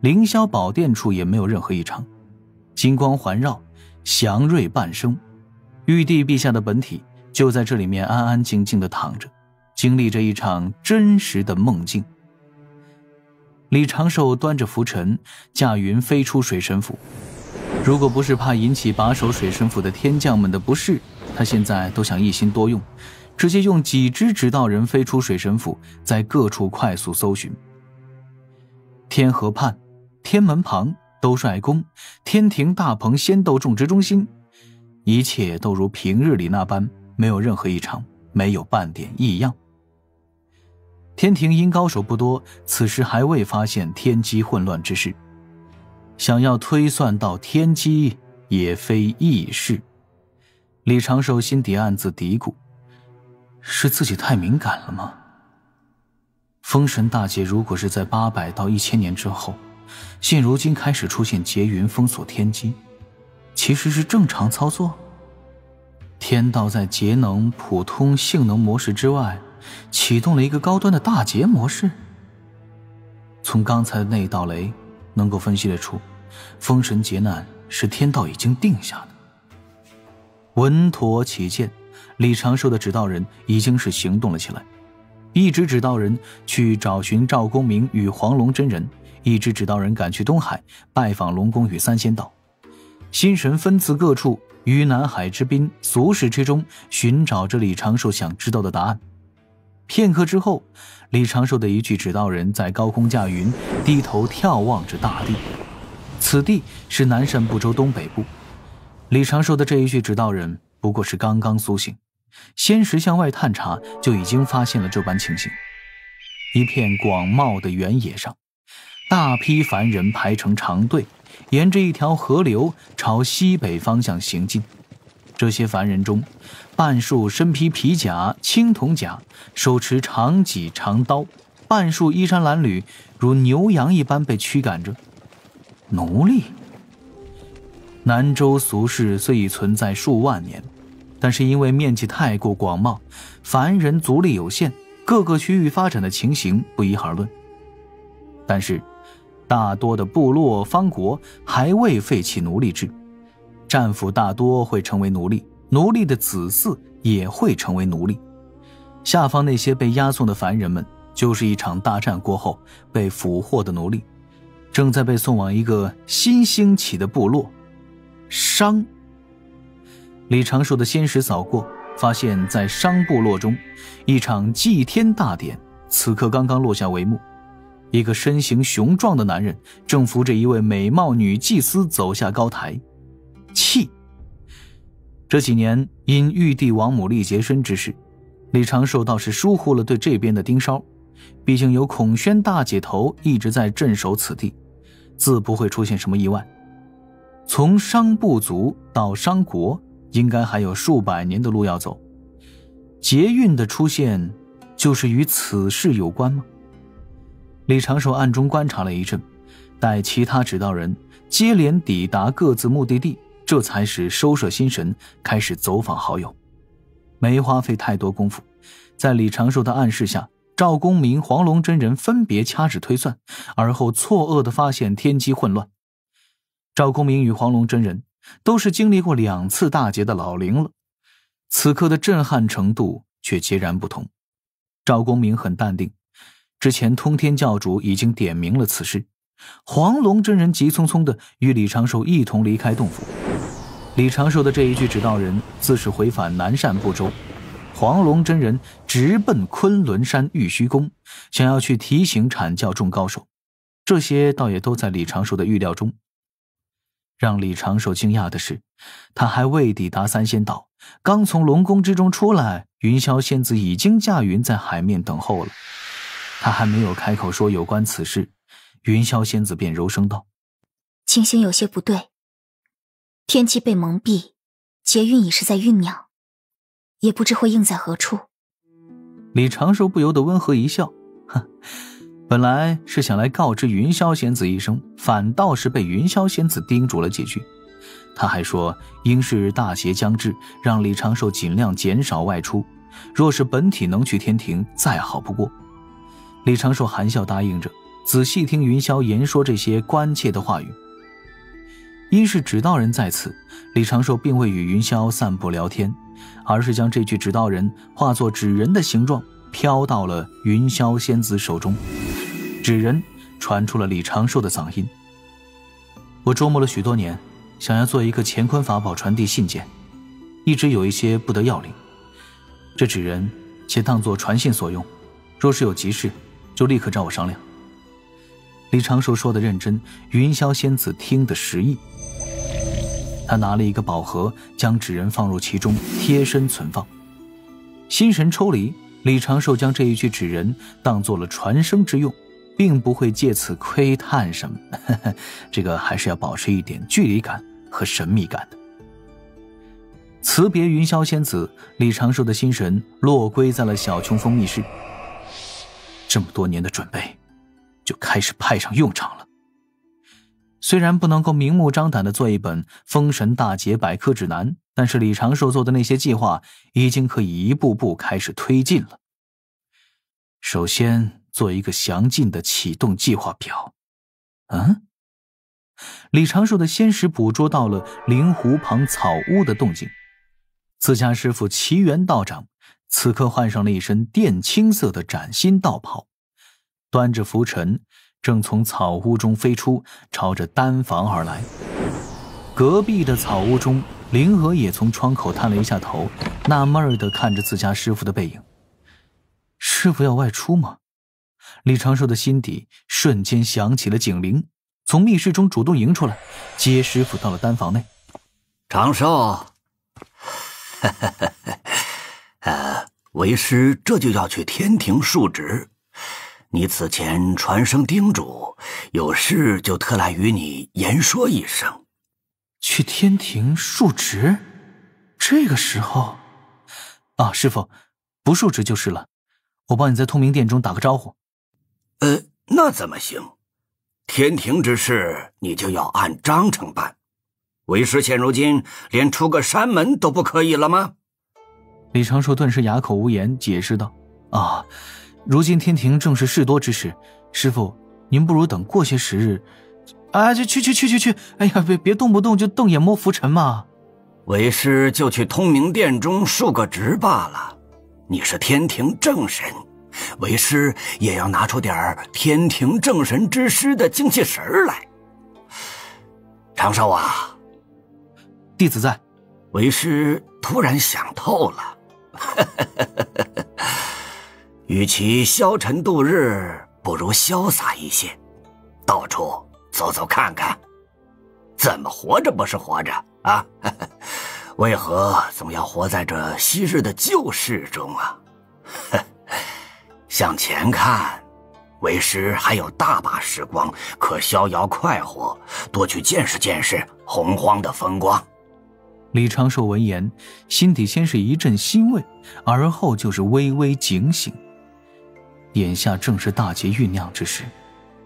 凌霄宝殿处也没有任何异常，金光环绕，祥瑞半生。玉帝陛下的本体就在这里面安安静静地躺着，经历着一场真实的梦境。李长寿端着拂尘，驾云飞出水神府。如果不是怕引起把守水神府的天将们的不适，他现在都想一心多用，直接用几只指导人飞出水神府，在各处快速搜寻。天河畔、天门旁、兜率宫、天庭大棚仙斗种植中心，一切都如平日里那般，没有任何异常，没有半点异样。天庭因高手不多，此时还未发现天机混乱之事，想要推算到天机也非易事。李长寿心底暗自嘀咕，是自己太敏感了吗？封神大劫如果是在800到1000年之后，现如今开始出现劫云封锁天机，其实是正常操作。天道在节能、普通、性能模式之外启动了一个高端的大劫模式。从刚才的那一道雷能够分析得出，封神劫难是天道已经定下的。稳妥起见，李长寿的指导人已经是行动了起来。一支指导人去找寻赵公明与黄龙真人，一支指导人赶去东海拜访龙宫与三仙道。心神分赐各处，于南海之滨、俗世之中寻找着李长寿想知道的答案。片刻之后，李长寿的一具指导人在高空驾云，低头眺望着大地。此地是南赡部洲东北部。李长寿的这一具指导人不过是刚刚苏醒，先时向外探查，就已经发现了这般情形。一片广袤的原野上，大批凡人排成长队，沿着一条河流朝西北方向行进。这些凡人中，半数身披皮甲、青铜甲，手持长戟长刀，半数衣衫褴褛，如牛羊一般被驱赶着。奴隶。南州俗世虽已存在数万年，但是因为面积太过广袤，凡人族力有限，各个区域发展的情形不一而论。但是大多的部落方国还未废弃奴隶制，战俘大多会成为奴隶，奴隶的子嗣也会成为奴隶。下方那些被押送的凡人们，就是一场大战过后被俘获的奴隶，正在被送往一个新兴起的部落商。李长寿的仙识扫过，发现在商部落中，一场祭天大典此刻刚刚落下帷幕。一个身形雄壮的男人正扶着一位美貌女祭司走下高台。气。这几年因玉帝王母力竭身之事，李长寿倒是疏忽了对这边的盯梢，毕竟有孔宣大姐头一直在镇守此地，自不会出现什么意外。从商部族到商国，应该还有数百年的路要走。劫运的出现就是与此事有关吗？李长寿暗中观察了一阵，待其他指导人接连抵达各自目的地，这才是收摄心神，开始走访好友。没花费太多功夫，在李长寿的暗示下，赵公明、黄龙真人分别掐指推算，而后错愕地发现天机混乱。赵公明与黄龙真人都是经历过2次大劫的老龄了，此刻的震撼程度却截然不同。赵公明很淡定，之前通天教主已经点明了此事。黄龙真人急匆匆地与李长寿一同离开洞府。李长寿的这一具指导人自是回返南赡部洲，黄龙真人直奔昆仑山玉虚宫，想要去提醒阐教众高手。这些倒也都在李长寿的预料中。让李长寿惊讶的是，他还未抵达三仙岛，刚从龙宫之中出来，云霄仙子已经驾云在海面等候了。他还没有开口说有关此事，云霄仙子便柔声道：情形有些不对，天机被蒙蔽，劫运已是在酝酿，也不知会应在何处。李长寿不由得温和一笑，本来是想来告知云霄仙子一声，反倒是被云霄仙子叮嘱了几句。他还说应是大劫将至，让李长寿尽量减少外出，若是本体能去天庭再好不过。李长寿含笑答应着，仔细听云霄言说这些关切的话语。因是指道人在此，李长寿并未与云霄散步聊天，而是将这具指道人化作纸人的形状飘到了云霄仙子手中。纸人传出了李长寿的嗓音：我琢磨了许多年，想要做一个乾坤法宝传递信件，一直有一些不得要领，这纸人且当作传信所用，若是有急事就立刻找我商量。李长寿说的认真，云霄仙子听得实意。他拿了一个宝盒，将纸人放入其中，贴身存放。心神抽离，李长寿将这一具纸人当作了传声之用，并不会借此窥探什么，这个还是要保持一点距离感和神秘感的。辞别云霄仙子，李长寿的心神落归在了小琼峰密室。这么多年的准备就开始派上用场了。虽然不能够明目张胆地做一本封神大劫百科指南，但是李长寿做的那些计划已经可以一步步开始推进了。首先做一个详尽的启动计划表。李长寿的仙识捕捉到了灵湖旁草屋的动静。自家师傅齐元道长此刻换上了一身靛青色的崭新道袍，端着拂尘，正从草屋中飞出，朝着丹房而来。隔壁的草屋中，灵娥也从窗口探了一下头，纳闷地看着自家师傅的背影。师傅要外出吗？李长寿的心底瞬间响起了警铃，从密室中主动迎出来，接师傅到了丹房内。长寿，为师这就要去天庭述职，你此前传声叮嘱，有事就特来与你言说一声。去天庭述职？这个时候？师傅，不述职就是了，我帮你在通明殿中打个招呼。那怎么行？天庭之事你就要按章程办，为师现如今连出个山门都不可以了吗？李长寿顿时哑口无言，解释道：如今天庭正是事多之时，师傅您不如等过些时日。就去，哎呀，别动不动就瞪眼摸浮尘嘛。为师就去通明殿中述个职罢了，你是天庭正神，为师也要拿出点天庭正神之师的精气神来。长寿啊，弟子在。为师突然想透了，与其消沉度日，不如潇洒一些，到处走走看看，怎么活着不是活着啊？为何总要活在这昔日的旧事中啊？向前看，为师还有大把时光可逍遥快活，多去见识见识洪荒的风光。李长寿闻言，心底先是一阵欣慰，而后就是微微警醒。眼下正是大劫酝酿之时，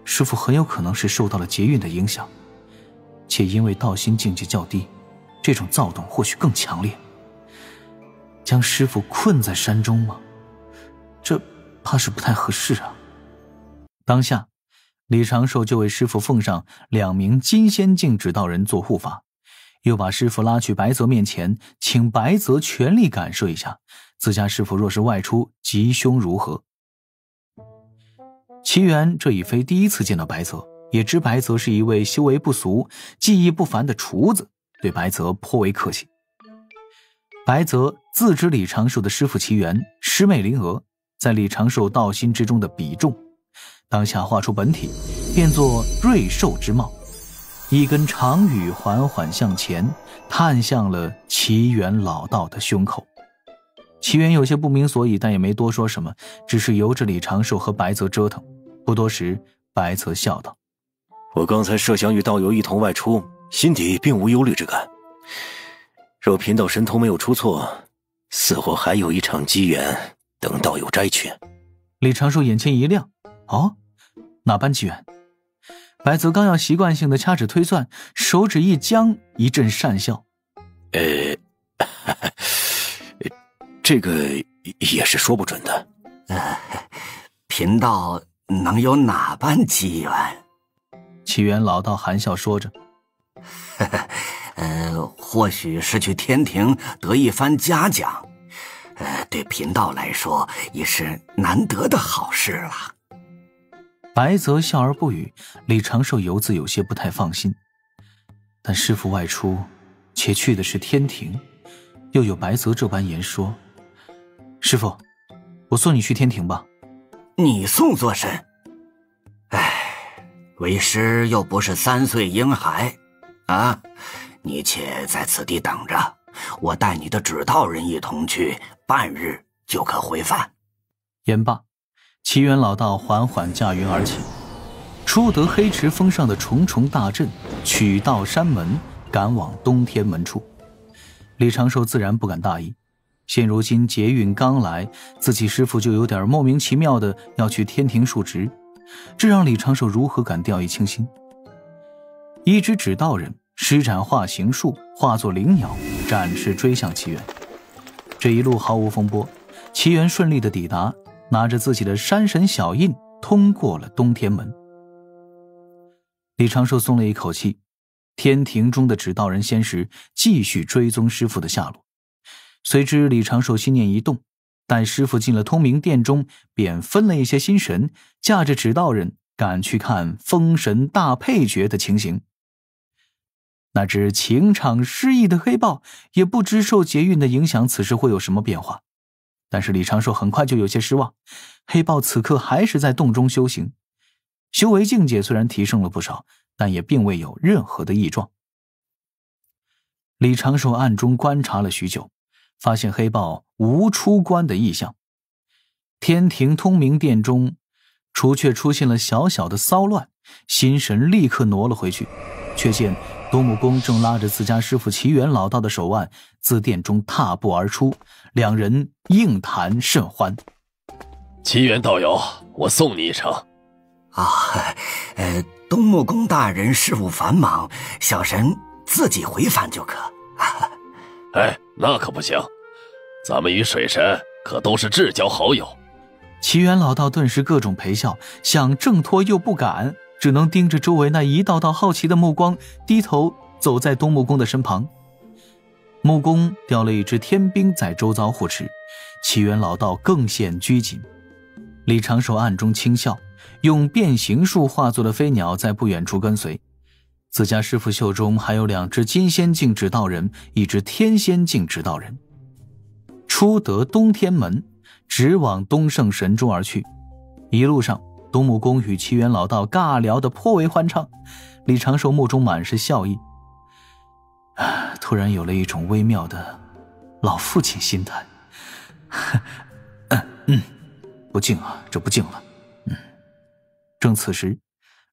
师父很有可能是受到了劫运的影响，且因为道心境界较低，这种躁动或许更强烈。将师父困在山中吗？这怕是不太合适啊。当下，李长寿就为师父奉上2名金仙境指道人做护法，又把师父拉去白泽面前，请白泽全力感受一下自家师父若是外出吉凶如何。齐元这已非第一次见到白泽，也知白泽是一位修为不俗、技艺不凡的厨子，对白泽颇为客气。白泽自知李长寿的师父齐元师妹灵娥在李长寿道心之中的比重，当下画出本体，变作瑞兽之貌，一根长羽缓缓向前，探向了齐元老道的胸口。齐元有些不明所以，但也没多说什么，只是由着李长寿和白泽折腾。不多时，白泽笑道：我刚才设想与道友一同外出，心底并无忧虑之感。若贫道神通没有出错，似乎还有一场机缘等道友摘取。李长寿眼前一亮，哪般机缘？白泽刚要习惯性的掐指推算，手指一僵，一阵讪笑。这个也是说不准的。贫道能有哪般机缘？齐元老道含笑说着。或许是去天庭得一番嘉奖，对贫道来说也是难得的好事了。白泽笑而不语，李长寿犹自有些不太放心。但师父外出，且去的是天庭，又有白泽这般言说，师父，我送你去天庭吧。你送作甚？为师又不是3岁婴孩啊！你且在此地等着，我带你的指道人一同去，半日就可回返。言罢，齐元老道缓缓驾云而起，出得黑池峰上的重重大阵，取道山门，赶往东天门处。李长寿自然不敢大意，现如今劫运刚来，自己师父就有点莫名其妙的要去天庭述职，这让李长寿如何敢掉以轻心。一只指道人施展化形术，化作灵鸟，展翅追向齐元。这一路毫无风波，齐元顺利的抵达，拿着自己的山神小印通过了东天门。李长寿松了一口气，天庭中的指道人仙石继续追踪师父的下落。随之李长寿心念一动，待师父进了通明殿中，便分了一些心神，驾着指道人赶去看封神大配角的情形。那只情场失意的黑豹也不知受劫运的影响，此时会有什么变化。但是李长寿很快就有些失望，黑豹此刻还是在洞中修行，修为境界虽然提升了不少，但也并未有任何的异状。李长寿暗中观察了许久，发现黑豹无出关的意象。天庭通明殿中除却出现了小小的骚乱，心神立刻挪了回去，却见东木公正拉着自家师父齐元老道的手腕自殿中踏步而出，两人硬谈甚欢。齐元道友，我送你一程。东木公大人事务繁忙，小神自己回返就可。那可不行，咱们与水神可都是至交好友。齐元老道顿时各种陪笑，想挣脱又不敢，只能盯着周围那一道道好奇的目光，低头走在东木公的身旁。木公调了一支天兵在周遭护持，齐元老道更显拘谨。李长寿暗中轻笑，用变形术化作的飞鸟在不远处跟随。自家师父袖中还有2只金仙境指道人，1只天仙境指道人。出得东天门，直往东胜神州而去。一路上，东木公与齐元老道尬聊得颇为欢畅，李长寿目中满是笑意，突然有了一种微妙的老父亲心态。不敬啊，这不敬了。正此时，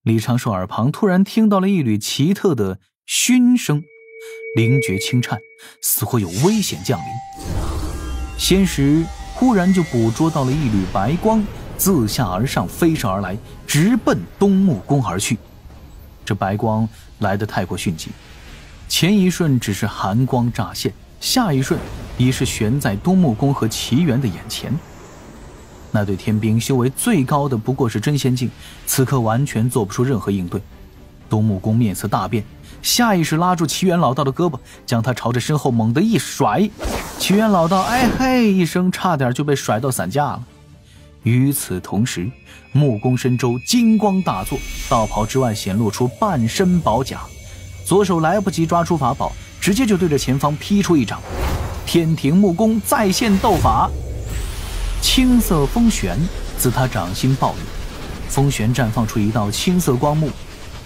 李长寿耳旁突然听到了一缕奇特的熏声，灵觉轻颤，似乎有危险降临。仙石忽然就捕捉到了一缕白光，自下而上飞射而来，直奔东木公而去。这白光来得太过迅疾，前一瞬只是寒光乍现，下一瞬已是悬在东木公和齐元的眼前。那对天兵修为最高的不过是真仙境，此刻完全做不出任何应对。东木公面色大变，下意识拉住齐元老道的胳膊，将他朝着身后猛地一甩。齐元老道哎嘿一声，差点就被甩到散架了。与此同时，木公身周金光大作，道袍之外显露出半身宝甲，左手来不及抓出法宝，直接就对着前方劈出一掌。天庭木公再现斗法，青色风旋自他掌心暴雨，风旋绽放出一道青色光幕，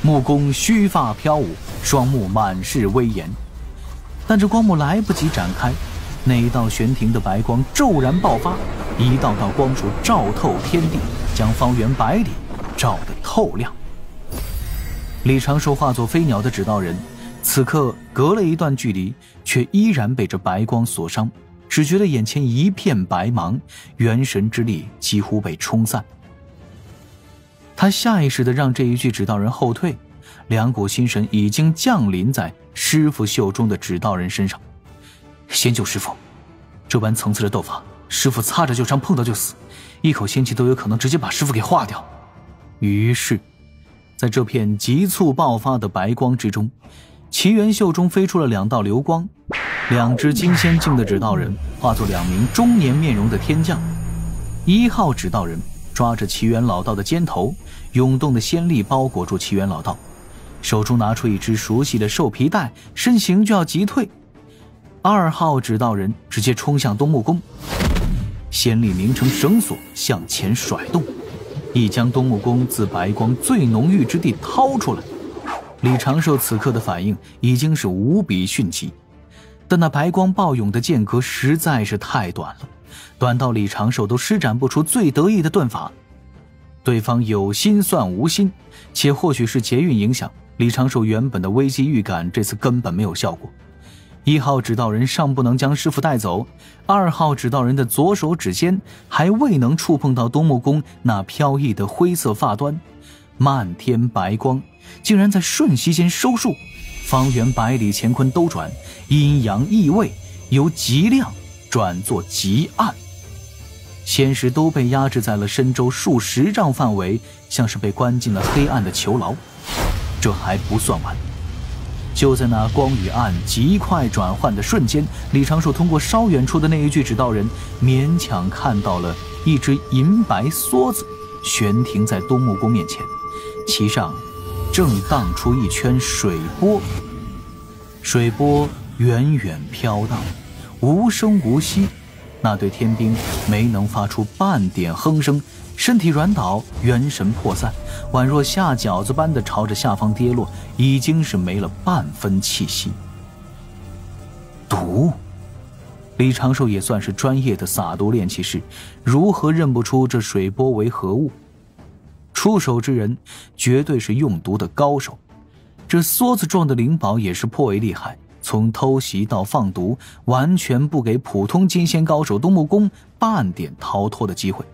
木公须发飘舞，双目满是威严。但这光幕来不及展开，那一道悬停的白光骤然爆发，一道道光束照透天地，将方圆100里照得透亮。李长寿化作飞鸟的指道人，此刻隔了一段距离，却依然被这白光所伤，只觉得眼前一片白茫，元神之力几乎被冲散。他下意识地让这一具指道人后退，2股心神已经降临在师父袖中的指道人身上。先救师父，这般层次的斗法，师父擦着就伤，碰到就死，一口仙气都有可能直接把师父给化掉。于是在这片急促爆发的白光之中，奇缘袖中飞出了2道流光，2只金仙境的指导人化作2名中年面容的天将。1号指导人抓着奇缘老道的肩头，涌动的仙力包裹住奇缘老道，手中拿出一只熟悉的兽皮袋，身形就要急退。2号指导人直接冲向东木宫，仙力凝成绳索向前甩动，已将东木宫自白光最浓郁之地掏出来。李长寿此刻的反应已经是无比迅疾，但那白光暴涌的间隔实在是太短了，短到李长寿都施展不出最得意的遁法。对方有心算无心，且或许是劫运影响，李长寿原本的危机预感这次根本没有效果。1号指导人尚不能将师傅带走，2号指导人的左手指尖还未能触碰到东木宫那飘逸的灰色发端，漫天白光竟然在瞬息间收束，方圆百里乾坤兜转，阴阳异位由极亮转作极暗，仙石都被压制在了深周数10丈范围，像是被关进了黑暗的囚牢。这还不算完，就在那光与暗极快转换的瞬间，李长寿通过稍远处的那一具指导人勉强看到了一只银白梭子悬停在东木宫面前，其上正荡出一圈水波，水波远远飘荡，无声无息。那对天兵没能发出半点哼声，身体软倒，元神破散，宛若下饺子般的朝着下方跌落，已经是没了半分气息。毒，李长寿也算是专业的撒毒炼气师，如何认不出这水波为何物？出手之人绝对是用毒的高手，这梭子状的灵宝也是颇为厉害，从偷袭到放毒，完全不给普通金仙高手东木宫半点逃脱的机会。